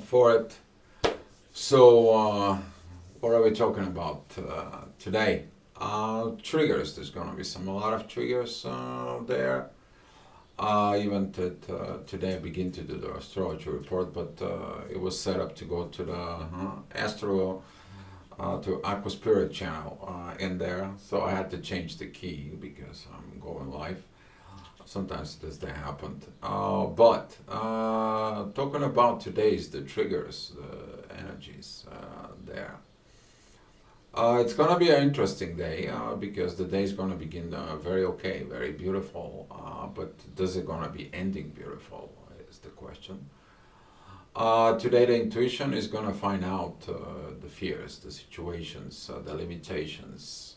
for it. So, what are we talking about today? Triggers. There's going to be a lot of triggers there. Even today I begin to do the astrology report, but it was set up to go to the to Aqua Spirit channel in there. So I had to change the key because I'm going live. Sometimes this that happened. But talking about today's the triggers, the energies there. It's gonna be an interesting day because the day is gonna begin very okay, very beautiful. But does it gonna be ending beautiful? Is the question. Today the intuition is gonna find out the fears, the situations, the limitations.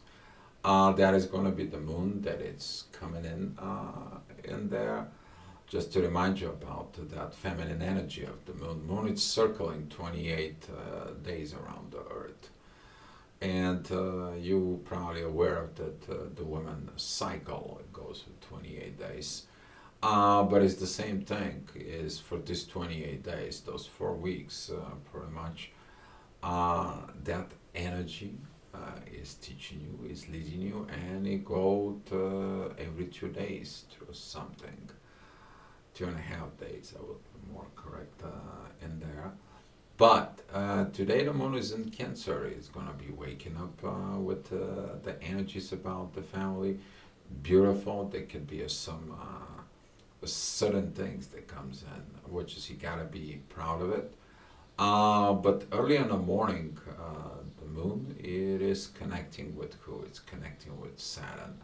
That is gonna be the moon that it's coming in there. Just to remind you about that feminine energy of the moon. Moon is circling 28 days around the Earth. And you probably aware of that the woman cycle it goes for 28 days. But it's the same thing is for this 28 days, those 4 weeks pretty much. That energy is teaching you, is leading you, and it goes every 2 days through something. 2.5 days, I would be more correct in there. But today the moon is in Cancer. It's going to be waking up with the energies about the family. Beautiful. There could be some sudden things that comes in, which is you got to be proud of it. But early in the morning, the moon, it is connecting with who? It's connecting with Saturn.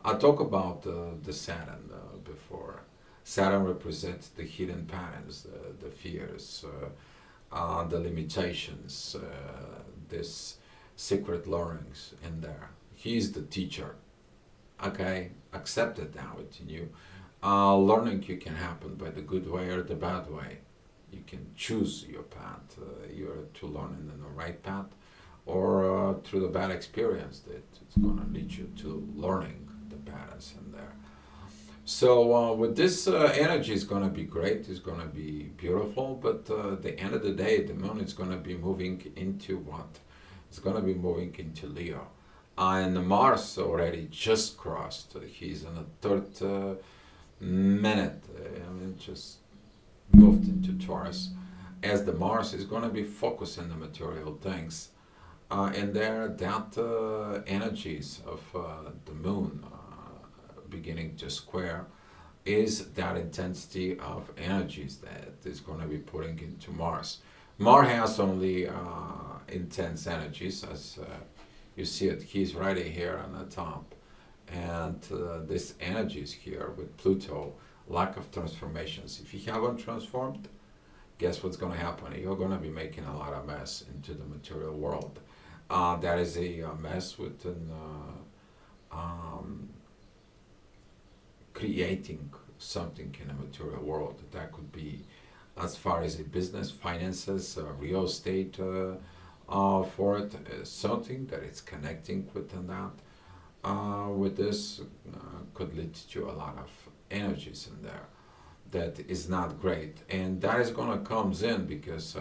I talk about the Saturn before. Saturn represents the hidden patterns, the fears, the limitations, this secret learnings in there. He's the teacher. Okay, accept it now within you. Learning you can happen by the good way or the bad way. You can choose your path. You're to learn in the right path, or through the bad experience that it's going to lead you to learning the patterns in there. So with this energy is going to be great, it's going to be beautiful, but the end of the day, the moon is going to be moving into what? It's going to be moving into Leo. And Mars already just crossed. He's in the third minute. I mean, just moved into Taurus. As the Mars is going to be focused on the material things. And there, that energies of the moon beginning to square is that intensity of energies that is going to be putting into Mars. Mars has only intense energies, as you see it. He's right here on the top, and this energy is here with Pluto. Lack of transformations. If you haven't transformed, guess what's going to happen? You're going to be making a lot of mess into the material world. That is a mess within. Creating something in the material world. That could be as far as a business, finances, real estate for it, something that it's connecting within that. With this could lead to a lot of energies in there that is not great. And that is going to comes in because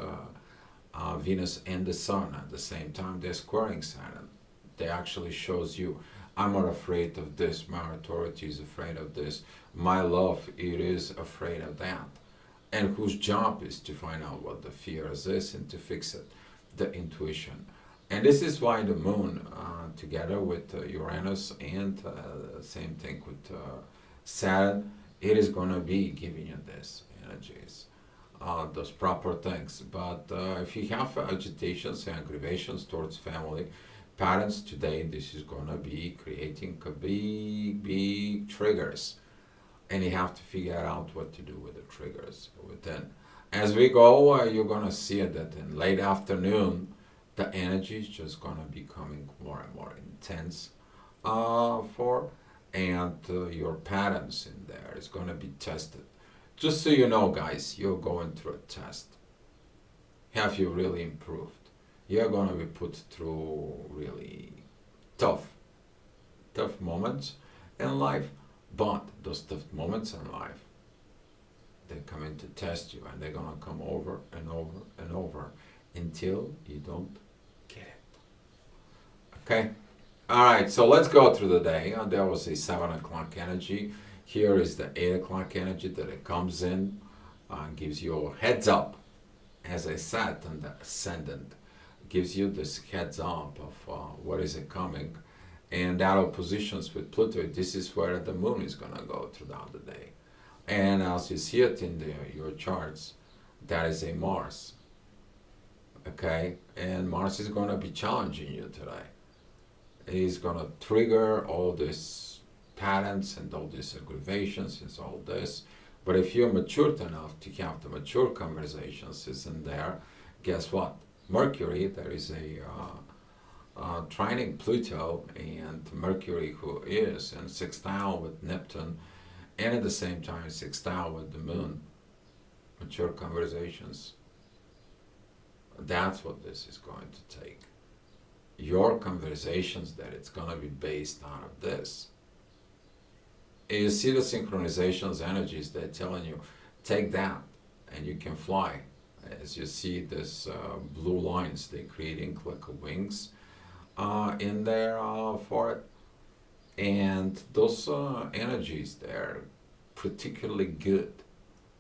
Venus and the Sun at the same time, they're squaring Saturn. They actually shows you I'm not afraid of this. My authority is afraid of this. My love, it is afraid of that. And whose job is to find out what the fear is and to fix it, the intuition. And this is why the moon, together with Uranus and same thing with Saturn, it is going to be giving you this energies, those proper things. But if you have agitations and aggravations towards family, parents today, this is going to be creating big triggers, and you have to figure out what to do with the triggers within. As we go, you're going to see that in late afternoon, the energy is just going to be becoming more and more intense and your patterns in there is going to be tested. Just so you know, guys, you're going through a test. Have you really improved? You're going to be put through really tough moments in life, but those tough moments in life, They're coming to test you, and they're gonna come over and over and over until you don't get it. Okay? Alright, so let's go through the day. There was a 7 o'clock energy. Here is the 8 o'clock energy that it comes in, gives you a heads up. As I said, on the ascendant, gives you this heads up of what is it coming. And that oppositions with Pluto, this is where the moon is going to go throughout the day. And as you see it in your charts, that is a Mars. Okay? And Mars is going to be challenging you today. He's going to trigger all these patterns and all these aggravations and all this. But if you're matured enough to have the mature conversations, isn't there? Guess what? Mercury, there is a trining Pluto, and Mercury, who is in sextile with Neptune, and at the same time sextile with the moon. Mature conversations. That's what this is going to take. Your conversations, that it's going to be based out of this. And you see the synchronizations, energies, they're telling you, take that and you can fly. As you see this blue lines, they're creating like wings in there for it. And those energies, they're particularly good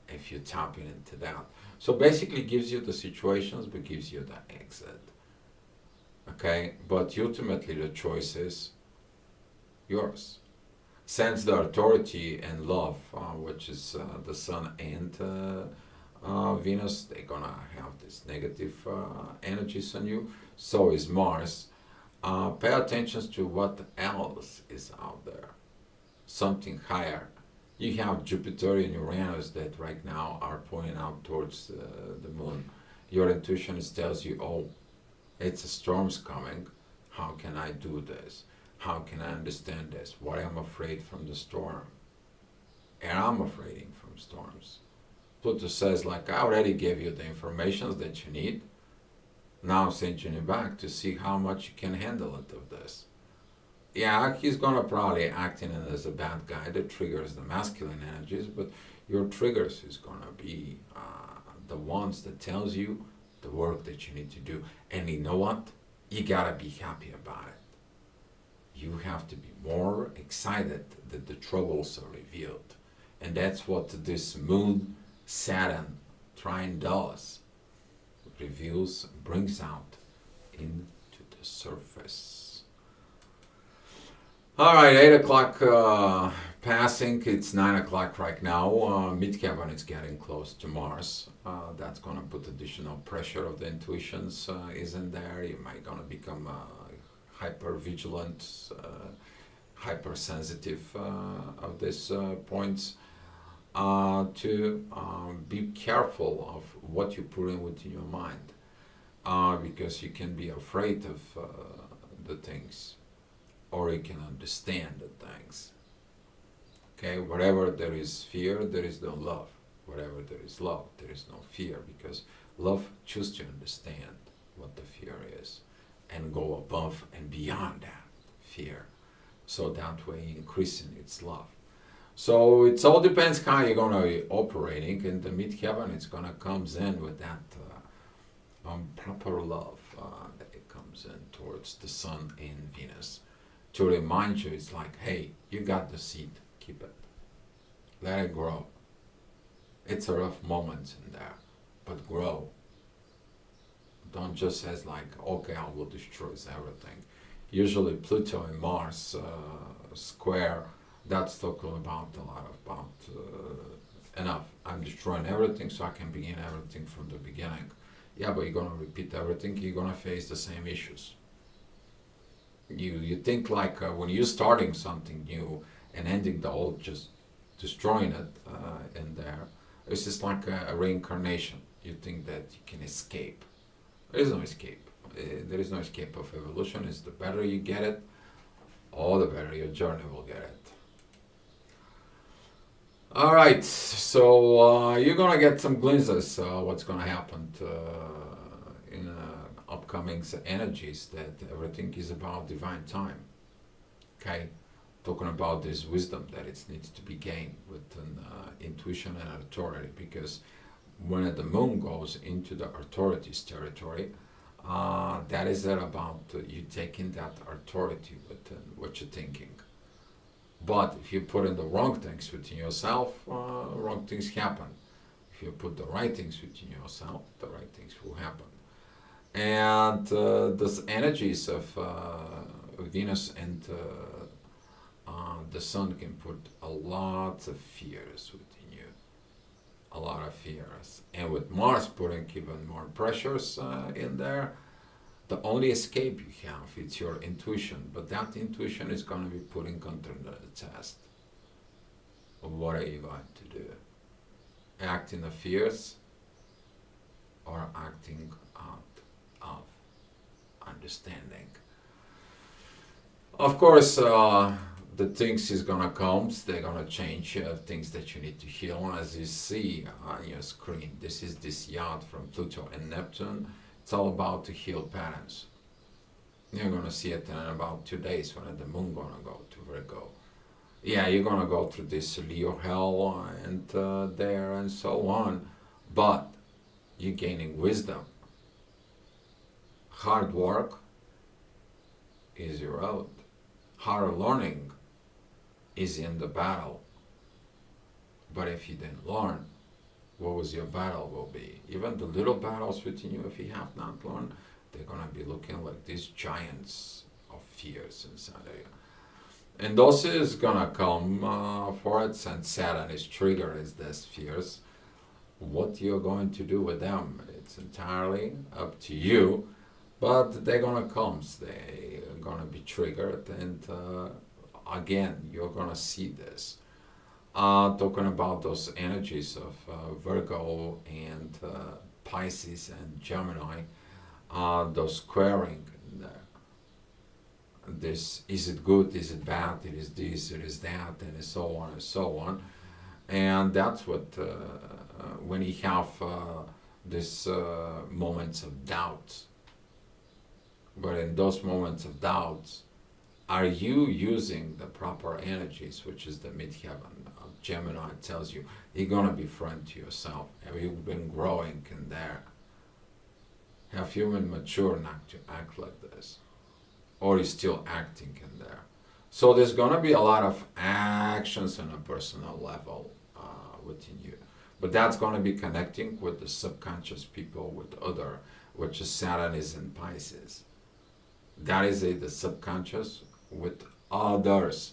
if you're tapping into that. So basically gives you the situations, but gives you the exit. Okay, but ultimately the choice is yours. Sense the authority and love, which is the Sun and Venus, they're gonna have this negative energies on you. So is Mars. Pay attention to what else is out there. Something higher. You have Jupiter and Uranus that right now are pointing out towards the moon. Your intuition tells you, oh, it's a storm's coming. How can I do this? How can I understand this? What am I afraid from the storm? And I'm afraid from storms. Pluto says, like, I already gave you the information that you need. Now I'm sending you back to see how much you can handle it of this. Yeah, he's gonna probably acting as a bad guy that triggers the masculine energies, but your triggers is gonna be the ones that tells you the work that you need to do. And you know what? You gotta be happy about it. You have to be more excited that the troubles are revealed. And that's what this moon, Saturn trine does. It reveals, brings out into the surface. All right, 8 o'clock passing. It's 9 o'clock right now. Midheaven is getting close to Mars. That's going to put additional pressure of the intuitions isn't there. You might going to become hyper vigilant, hypersensitive of these points. To be careful of what you put in within your mind, because you can be afraid of the things, or you can understand the things. Okay, wherever there is fear, there is no love. Wherever there is love, there is no fear, because love chooses to understand what the fear is and go above and beyond that fear, so that way increasing its love. So it all depends how you're going to be operating. In the midheaven, it's going to comes in with that proper love that it comes in towards the Sun and Venus to remind you, it's like, hey, you got the seed, keep it, let it grow. It's a rough moment in there, but grow. Don't just say like, okay, I will destroy everything. Usually Pluto and Mars square. That's talking about a lot about enough. I'm destroying everything so I can begin everything from the beginning. Yeah, but you're gonna repeat everything. You're gonna face the same issues. You think like when you're starting something new and ending the old, just destroying it in there. It's just like a reincarnation. You think that you can escape. There is no escape. There is no escape of evolution. It's the better you get it, all the better your journey will get it. All right, so you're gonna get some glimpses what's gonna happen in upcoming energies, that everything is about divine time. Okay, talking about this wisdom that it needs to be gained with an intuition and authority, because when the moon goes into the authorities territory, that is about you taking that authority with what you're thinking. But if you put in the wrong things within yourself, wrong things happen. If you put the right things within yourself, the right things will happen. And those energies of Venus and the Sun can put a lot of fears within you, a lot of fears. And with Mars putting even more pressures in there, the only escape you have is your intuition, but that intuition is going to be putting under the test. What are you going to do? Act in the fears or acting out of understanding? Of course, the things is gonna come, they're gonna change things that you need to heal. As you see on your screen, this is this yacht from Pluto and Neptune. It's all about to heal patterns. You're gonna see it in about 2 days when the moon gonna go to Virgo. Yeah, you're gonna go through this Leo hell and there and so on, but you're gaining wisdom. Hard work is your road. Hard learning is in the battle. But if you didn't learn, what was your battle will be? Even the little battles within you, if you have not learned, they're gonna be looking like these giants of fears inside of you. And those is gonna come for it, and Saturn is trigger is these fears. What you're going to do with them, it's entirely up to you, but they're gonna come. They're gonna be triggered, and again, you're gonna see this. Talking about those energies of Virgo and Pisces and Gemini, those squaring in there. This, is it good, is it bad, it is this, it is that, and so on and so on. And that's what, when you have these moments of doubt. But in those moments of doubts, are you using the proper energies, which is the midheaven? Gemini tells you, you're going to be friend to yourself. Have you been growing in there? Have you been mature not to act like this? Or are you still acting in there? So there's going to be a lot of actions on a personal level within you. But that's going to be connecting with the subconscious people, with other, which is Saturn is in Pisces. That is the subconscious with others,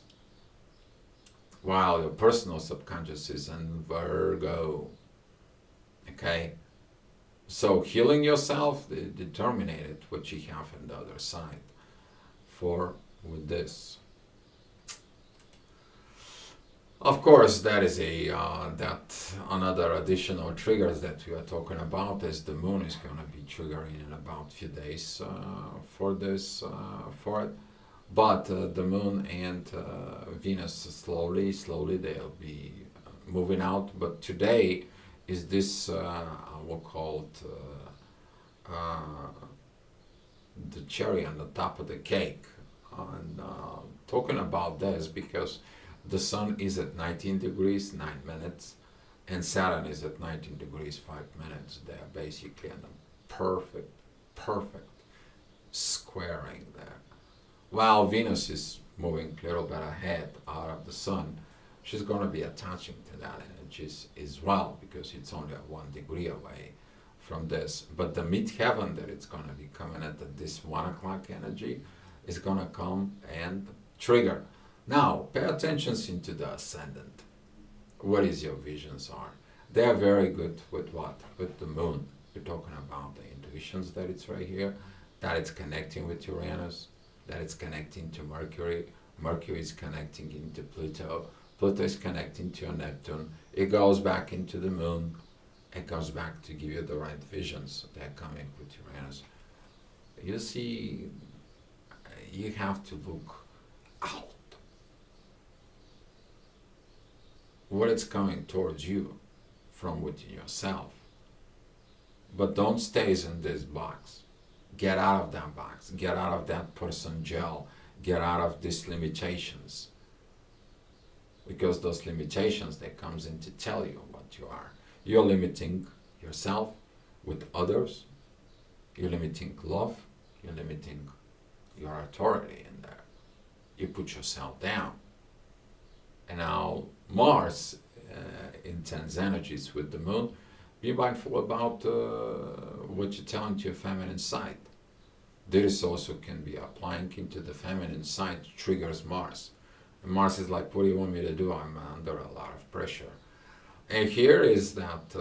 while your personal subconscious is in Virgo. Okay? So healing yourself, determine it, what you have on the other side for with this. Of course, that is that another additional triggers that we are talking about is the moon is going to be triggering in about a few days for this, for it. But the moon and Venus slowly they'll be moving out. But today is this, we'll call it the cherry on the top of the cake. And talking about this because the Sun is at 19 degrees 9 minutes and Saturn is at 19 degrees 5 minutes. They're basically in a perfect squaring there. While Venus is moving a little bit ahead out of the Sun, she's going to be attaching to that energy as well, because it's only 1 degree away from this. But the midheaven that it's going to be coming at this 1 o'clock energy is going to come and trigger. Now, pay attention into the ascendant. What is your visions are? They are very good with what? With the moon. We're talking about the intuitions that it's right here, that it's connecting with Uranus, that it's connecting to Mercury. Mercury is connecting into Pluto. Pluto is connecting to Neptune. It goes back into the moon. It comes back to give you the right visions that are coming with Uranus. You see, you have to look out. What is coming towards you from within yourself. But don't stay in this box. Get out of that box. Get out of that person gel. Get out of these limitations. because those limitations that comes in to tell you what you are. You're limiting yourself with others. You're limiting love. You're limiting your authority in there. You put yourself down. And now Mars, intense energies with the moon, be mindful about what you're telling to your feminine side. This also can be applying into the feminine side, triggers Mars. And Mars is like, what do you want me to do? I'm under a lot of pressure. And here is that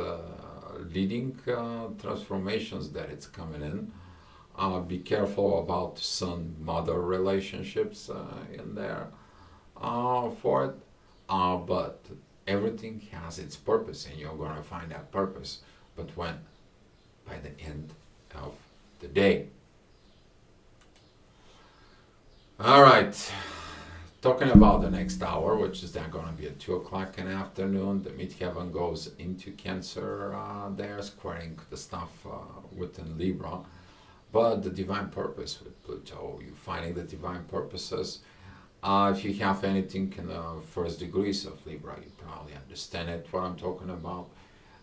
leading transformations that it's coming in. Be careful about son-mother relationships in there for it. But everything has its purpose, and you're going to find that purpose. But when? By the end of the day. All right. Talking about the next hour, which is then going to be at 2 o'clock in the afternoon, the midheaven goes into Cancer there, squaring the stuff within Libra. But the divine purpose with Pluto, you're finding the divine purposes. If you have anything in the first degrees of Libra, you probably understand it, what I'm talking about.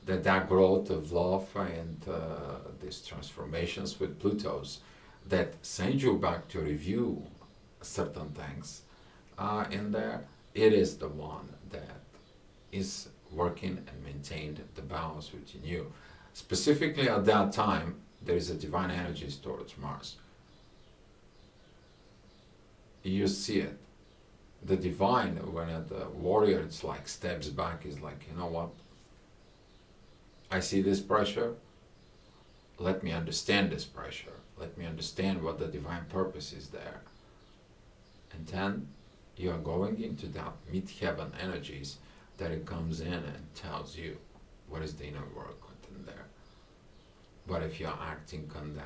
That growth of love and these transformations with Plutos that send you back to review certain things in there, it is the one that is working and maintained the balance within you. Specifically at that time, there is a divine energy towards Mars. You see it. The divine, when the warrior, it's like steps back, is like, you know what? I see this pressure. Let me understand this pressure. Let me understand what the divine purpose is there. And then you are going into that midheaven energies that it comes in and tells you what is the inner work within there. But if you're acting on that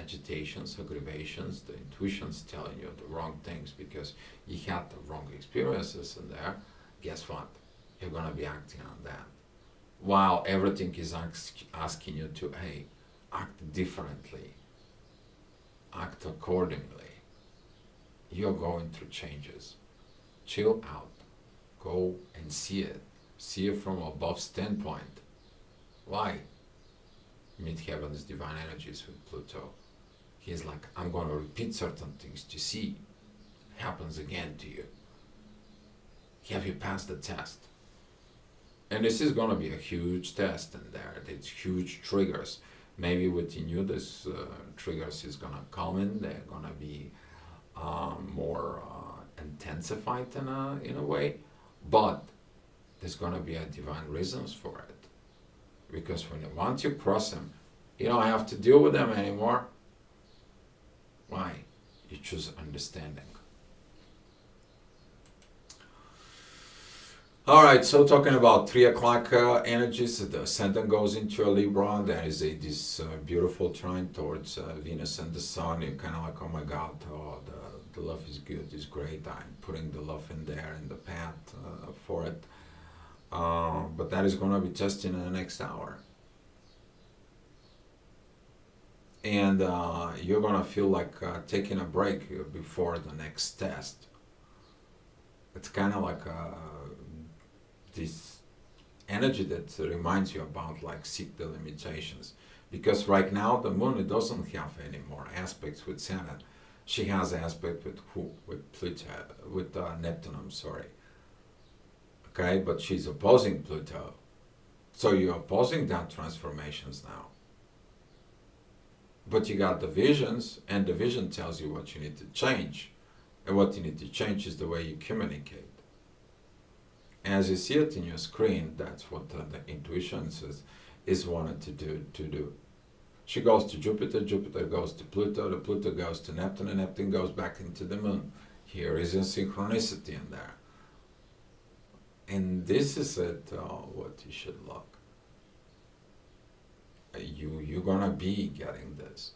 agitations, aggravations, the intuition's telling you the wrong things because you had the wrong experiences in there, guess what? You're going to be acting on that. While everything is asking you to, hey, act differently, act accordingly. You're going through changes. Chill out. Go and see it from above standpoint. Why? Midheaven is divine energies with Pluto. He's like, I'm going to repeat certain things to see happens again to you. Have you passed the test? And this is going to be a huge test in there. It's huge triggers. Maybe within you, this triggers is going to come in. They're going to be more intensified in a way. But there's going to be a divine reasons for it. Because once you cross them, you don't have to deal with them anymore. Why? You choose understanding. All right, so talking about 3 o'clock energies, the ascendant goes into a Libra. There is this beautiful trine towards Venus and the Sun. You're kind of like, oh my God, the love is good, is great. I'm putting the love in there in the path for it. But that is going to be tested in the next hour. And you're going to feel like taking a break before the next test. It's kind of like this energy that reminds you about like seek the limitations. Because right now the moon, it doesn't have any more aspects with Saturn. She has aspect with who? With Pluto, with Neptune, I'm sorry. Okay, but she's opposing Pluto. So you're opposing that transformations now. But you got the visions, and the vision tells you what you need to change. And what you need to change is the way you communicate. As you see it in your screen, that's what the intuition is wanted to do. She goes to Jupiter, Jupiter goes to Pluto, the Pluto goes to Neptune, and Neptune goes back into the moon. Here is a synchronicity in there. And this is it, what you should look. You're gonna be getting this.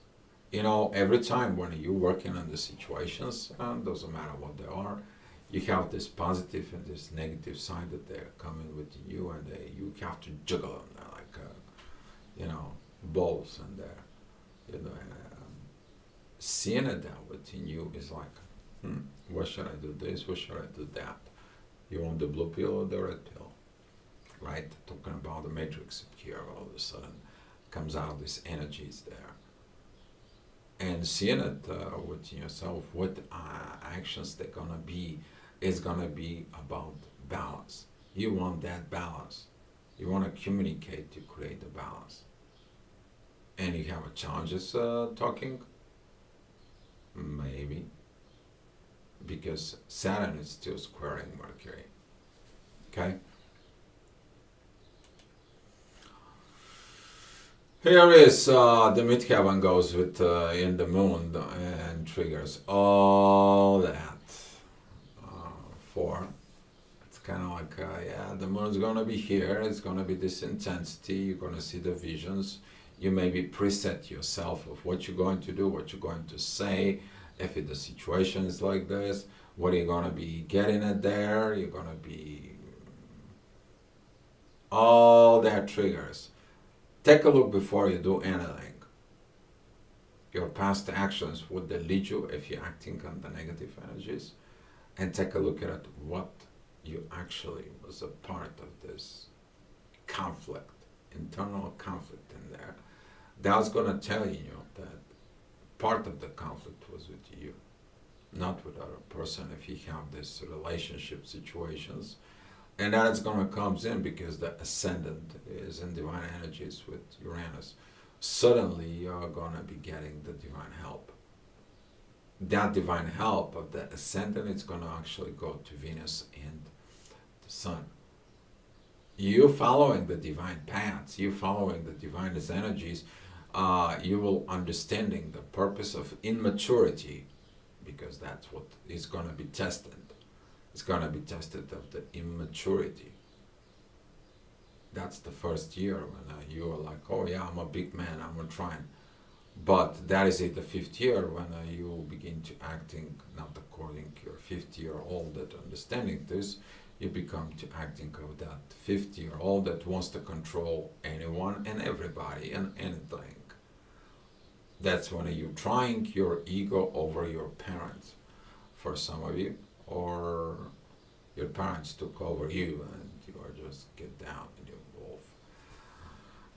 You know, every time when you're working on the situations, doesn't matter what they are, you have this positive and this negative side that they're coming with you, and you have to juggle them like, balls in there. Seeing it that within you is like, what should I do this? What should I do that? You want the blue pill or the red pill, right? Talking about the matrix here, all of a sudden comes out this energies there. And seeing it within yourself, what actions they're gonna be, is gonna be about balance. You want that balance. You want to communicate to create the balance. And you have challenges talking? Maybe. Because Saturn is still squaring Mercury. Okay? Here is the midheaven goes with in the moon and triggers all that for. It's kind of like, yeah, the moon's going to be here. It's going to be this intensity. You're going to see the visions. You maybe preset yourself of what you're going to do, what you're going to say. If the situation is like this, what are you going to be getting at there? You're going to be all that triggers. Take a look before you do anything. Your past actions, would they lead you if you're acting on the negative energies? And take a look at what you actually was a part of this conflict, internal conflict in there. That's going to tell you that part of the conflict was with you, not with other person if you have this relationship situations. And that is going to come in because the ascendant is in divine energies with Uranus. Suddenly you're going to be getting the divine help. That divine help of the ascendant is going to actually go to Venus and the Sun. You following the divine paths, you following the divine energies, you will understanding the purpose of immaturity, because that's what is going to be tested. It's going to be tested of the immaturity. That's the first year when you are like, oh yeah, I'm a big man, I'm trying. But that is the fifth year when you begin to acting not according to your 50-year-old that understanding this. You become to acting of that 50-year-old that wants to control anyone and everybody and anything. That's when you're trying your ego over your parents, for some of you, or your parents took over you and you are just get down and you're wolf.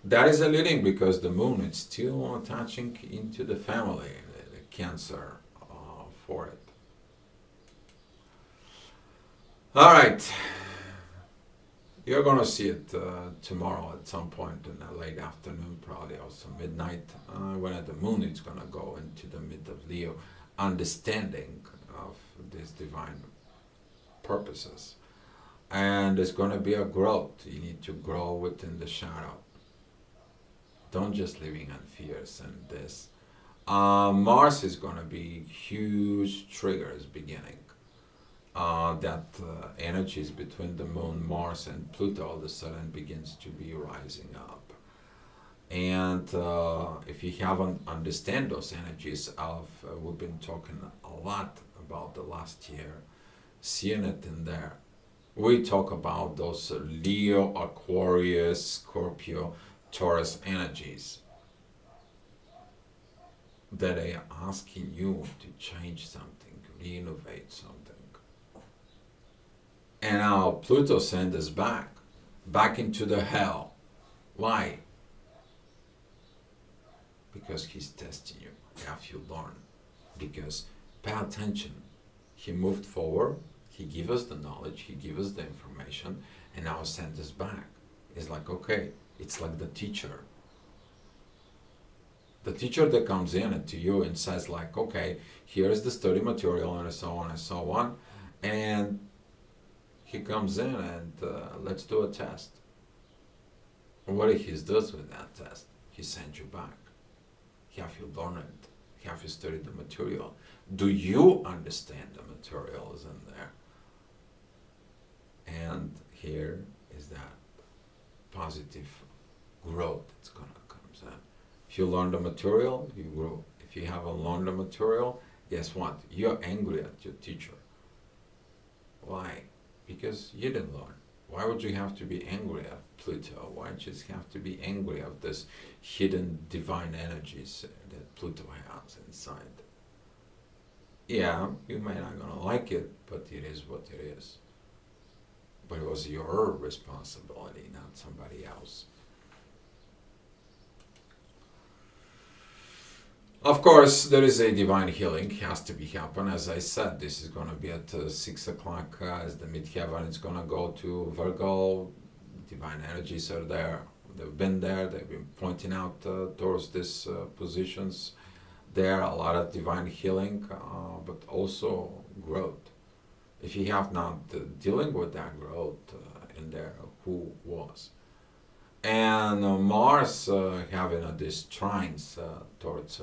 That is a leading because the moon is still attaching into the family, the Cancer for it. All right, you're gonna see it tomorrow at some point in the late afternoon, probably also midnight, when the moon is gonna go into the mid of Leo, understanding of these divine purposes. And there's going to be a growth. You need to grow within the shadow. Don't just living on fears and this. Mars is going to be huge triggers beginning. That energies between the moon, Mars, and Pluto all of a sudden begins to be rising up. And if you haven't understand those energies of, we've been talking a lot about the last year, seeing it in there. We talk about those Leo, Aquarius, Scorpio, Taurus energies that are asking you to change something, renovate something. And now Pluto sends us back into the hell. Why? Because he's testing you. Have you learn? Because pay attention. He moved forward. He gave us the knowledge. He gave us the information, and now sent us back. It's like, okay, it's like the teacher. The teacher that comes in to you and says like, okay, here is the study material and so on and so on, and he comes in and let's do a test. What he does with that test? He sends you back. Have you learned it? Have you studied the material? Do you understand the materials in there? And here is that positive growth that's going to come in. If you learn the material, you grow. If you haven't learned the material, guess what? You're angry at your teacher. Why? Because you didn't learn. Why would you have to be angry at Pluto? Why just have to be angry at this hidden divine energies that Pluto has inside? Yeah, you may not gonna like it, but it is what it is. but it was your responsibility, not somebody else. Of course, there is a divine healing has to be happen. As I said, this is going to be at 6 o'clock as the midheaven. It's going to go to Virgo. Divine energies are there. They've been there. They've been pointing out towards these positions. There a lot of divine healing, but also growth. If you have not dealing with that growth in there, who was? And Mars having these trines towards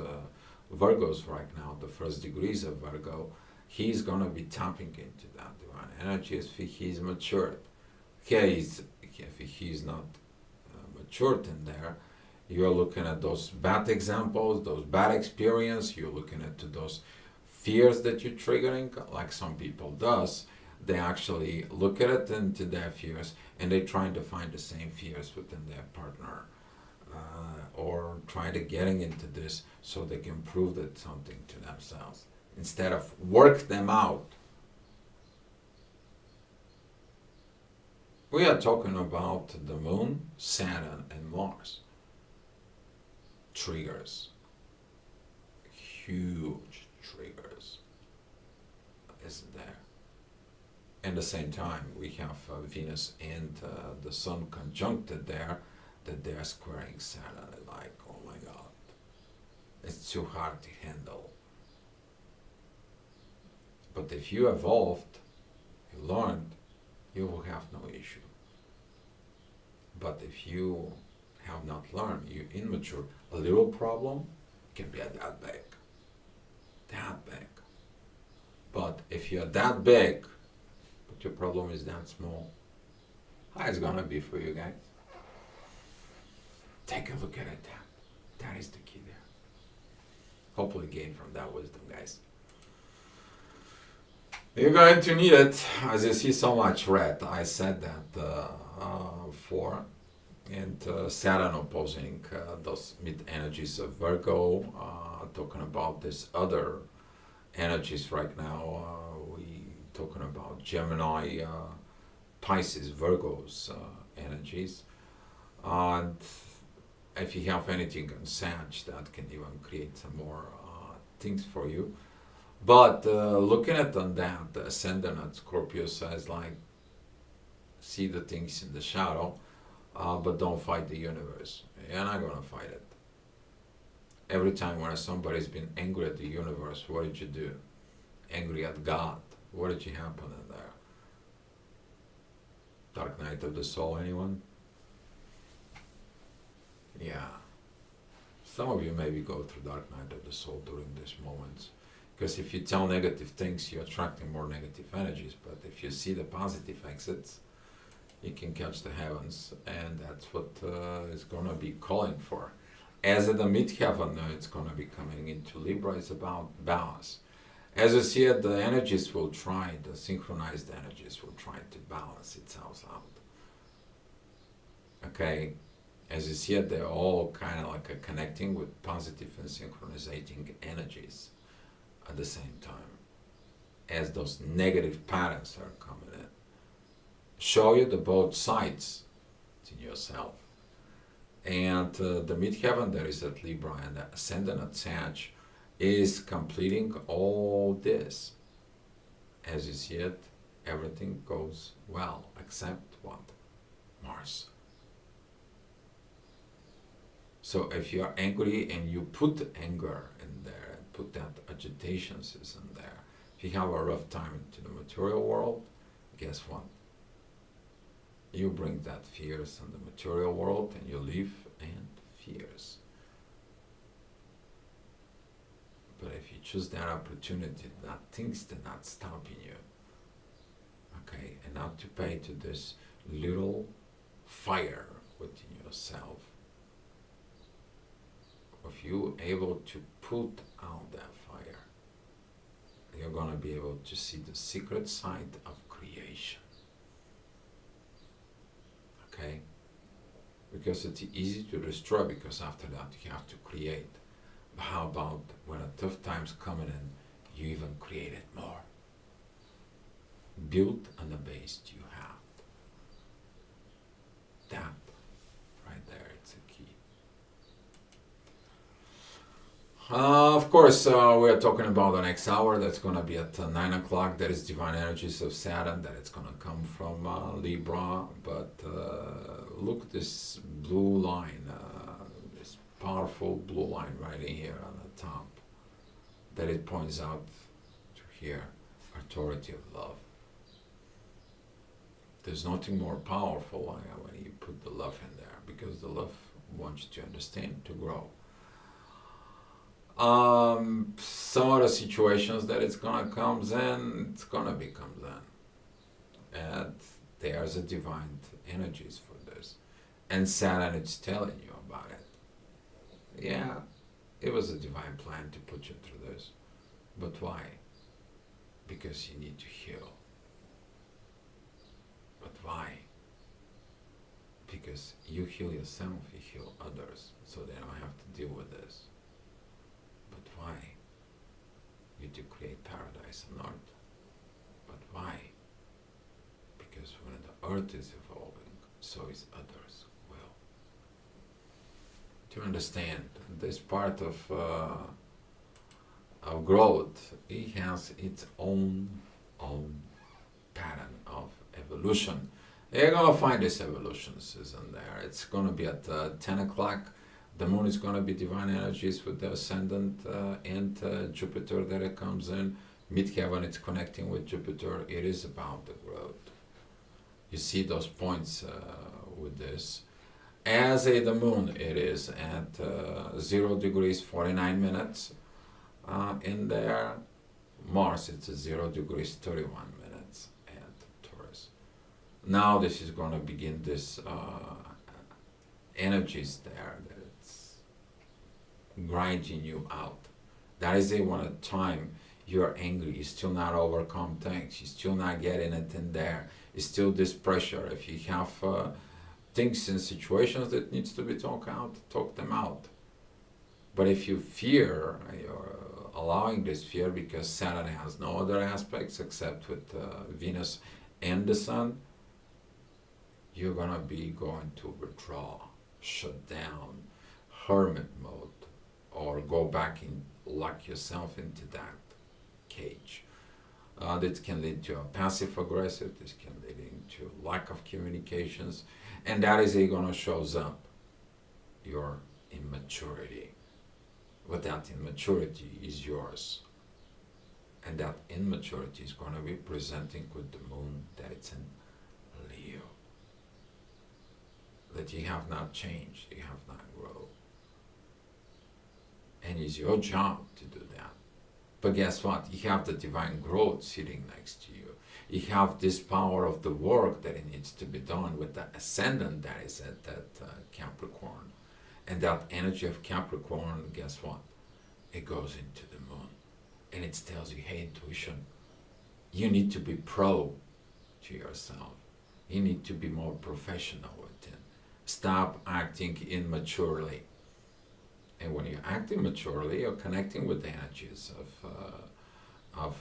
Virgos right now, the first degrees of Virgo, he's going to be tapping into that divine energy if he's matured. If he's not matured in there, you're looking at those bad examples, those bad experiences, you're looking at those fears that you're triggering, like some people does. They actually look at it into their fears and they're trying to find the same fears within their partner or try to getting into this so they can prove that something to themselves instead of work them out. We are talking about the moon, Saturn, and Mars. Triggers. Huge triggers. Isn't there? At the same time, we have Venus and the Sun conjuncted there, that they're squaring Saturn. Like, oh my God, it's too hard to handle. But if you evolved, you learned, you will have no issue. But if you have not learned, you're immature, a little problem can be that big. That big. But if you're that big, but your problem is that small, how it's gonna be for you guys? Take a look at it. That is the key there. Hopefully gain from that wisdom, guys. You're going to need it, as you see so much red. I said that for. And Saturn opposing those mid-energies of Virgo, talking about this other energies right now. We talking about Gemini, Pisces, Virgo's energies. And if you have anything on Sag, that can even create some more things for you. But looking at on that, the ascendant at Scorpio says like, see the things in the shadow, but don't fight the universe. You're not gonna fight it. Every time when somebody's been angry at the universe, what did you do? Angry at God. What did you happen in there? Dark night of the soul, anyone? Yeah. Some of you maybe go through dark night of the soul during these moments. Because if you tell negative things, you're attracting more negative energies. But if you see the positive exits, you can catch the heavens. And that's what is going to be calling for. As at the midheaven, it's going to be coming into Libra. It's about balance. As you see it, the energies will try, the synchronized energies will try to balance itself out. Okay? As you see it, they're all kind of like connecting with positive and synchronizing energies at the same time. As those negative patterns are coming in. Show you the both sides in yourself. And the midheaven that is at Libra and the ascendant at Sag is completing all this. As you see it, everything goes well, except what? Mars. So if you are angry and you put anger in there, and put that agitations is in there, if you have a rough time into the material world, guess what? You bring that fears in the material world and you live in fears. But if you choose that opportunity, that things do not stopping you, okay, and not to pay to this little fire within yourself, if you able to put out that fire, you're going to be able to see the secret side of creation. Okay? Because it's easy to destroy, because after that you have to create. But how about when a tough time's coming in, you even create it more? Build on the base you have. That right there, it's a key. Of course, we are talking about the next hour. That's going to be at 9 o'clock. That is divine energies of Saturn. That it's going to come from Libra. But look at this blue line, this powerful blue line right in here on the top. That it points out to here, authority of love. There's nothing more powerful when you put the love in there, because the love wants you to understand, to grow. Some other situations that it's gonna comes in, it's gonna become then. And there's a divine energies for this. And Saturn is telling you about it. Yeah, it was a divine plan to put you through this. But why? Because you need to heal. But why? Because you heal yourself, you heal others, so they don't have to deal with this. But why? You to create paradise on earth. But why? Because when the earth is evolving, so is others will. To understand this part of growth, it has its own pattern of evolution. You're gonna find these evolutions in there. It's gonna be at 10 o'clock. The moon is gonna be divine energies with the ascendant and Jupiter that it comes in. Midheaven, it's connecting with Jupiter. It is about the growth. You see those points with this. As the moon, it is at 0 degrees 49 minutes. In there, Mars, it's at 0 degrees 31 minutes at Taurus. Now this is going to begin this energies there that it's grinding you out. That is it when at time you're angry, you still not overcome things, you still not getting it in there, it's still this pressure. If you have things and situations that needs to be talked out, talk them out. But if you fear, you're allowing this fear, because Saturn has no other aspects except with Venus and the Sun, you're gonna be going to withdraw, shut down, hermit mode, or go back and lock yourself into that cage. That can lead to a passive aggressive, this can lead into lack of communications, and that is gonna shows up your immaturity. But that immaturity is yours. And that immaturity is going to be presenting with the moon that it's in Leo. That you have not changed, you have not grown. And it's your job to do that. But guess what? You have the divine growth sitting next to you. You have this power of the work that it needs to be done with the ascendant that is at that Capricorn. And that energy of Capricorn, guess what? It goes into the moon. And it tells you, hey, intuition, you need to be pro to yourself. You need to be more professional with it. Stop acting immaturely. And when you act immaturely, you're connecting with the energies of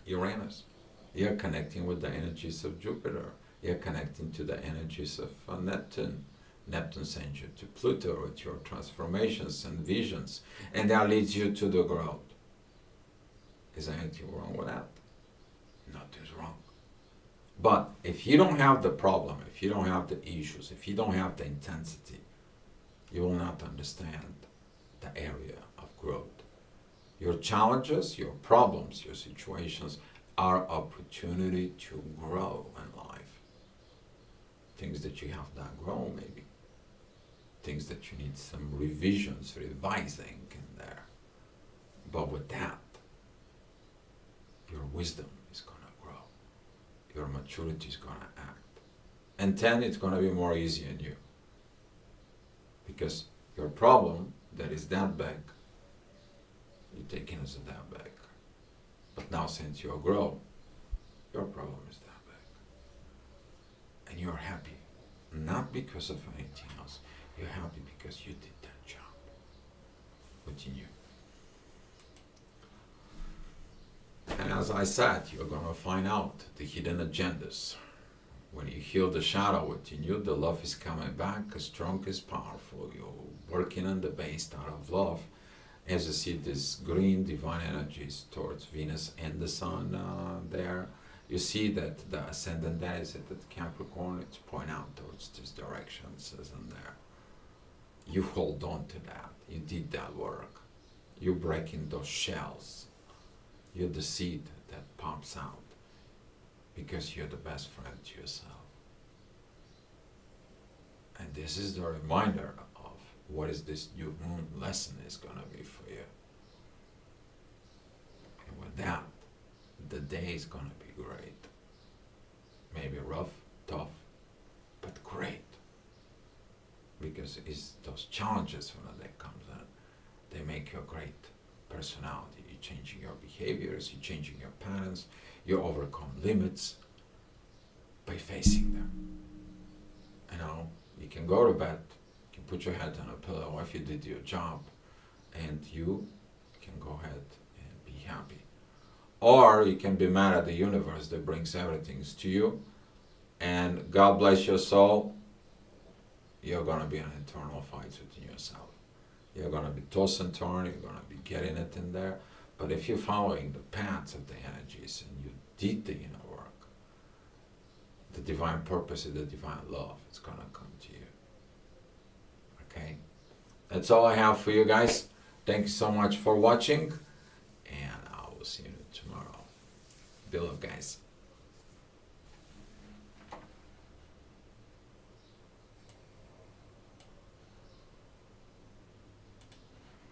Uranus. You're connecting with the energies of Jupiter. You're connecting to the energies of Neptune. Neptune sends you to Pluto with your transformations and visions, and that leads you to the growth. Is there anything wrong with that? Nothing's wrong. But if you don't have the problem, if you don't have the issues, if you don't have the intensity, you will not understand the area of growth. Your challenges, your problems, your situations are opportunity to grow in life. Things that you have not grown, maybe. Things that you need some revisions, revising in there. But with that, your wisdom is going to grow. Your maturity is going to act. And then it's going to be more easy on you. Because your problem that is that big, you take it as a that big. But now since you grow, your problem is that big. And you're happy. Not because of anything else. You're happy because you did that job within you. And as I said, you're going to find out the hidden agendas When you heal the shadow within you, the love is coming back, strong is powerful. You're working on the base out of love. As you see this green divine energies towards Venus and the Sun there, you see that the ascendant that is at the Capricorn, it's point out towards this direction, isn't there? You hold on to that. You did that work. You're breaking those shells. You're the seed that pops out because you're the best friend to yourself. And this is the reminder of what is this new moon lesson is going to be for you. And with that, the day is going to be great. Maybe rough, tough, but great. Because it's those challenges when the day comes in, they make you a great personality. You're changing your behaviors, you're changing your patterns, you overcome limits by facing them. You know, you can go to bed, you can put your head on a pillow if you did your job, and you can go ahead and be happy. Or you can be mad at the universe that brings everything to you, and God bless your soul, you're going to be in internal fights within yourself. You're going to be tossed and turn, you're going to be getting it in there. But if you're following the paths of the energies and you did the inner work, the divine purpose is the divine love. It's going to come to you. Okay? That's all I have for you guys. Thank you so much for watching. And I will see you tomorrow. Be love, guys.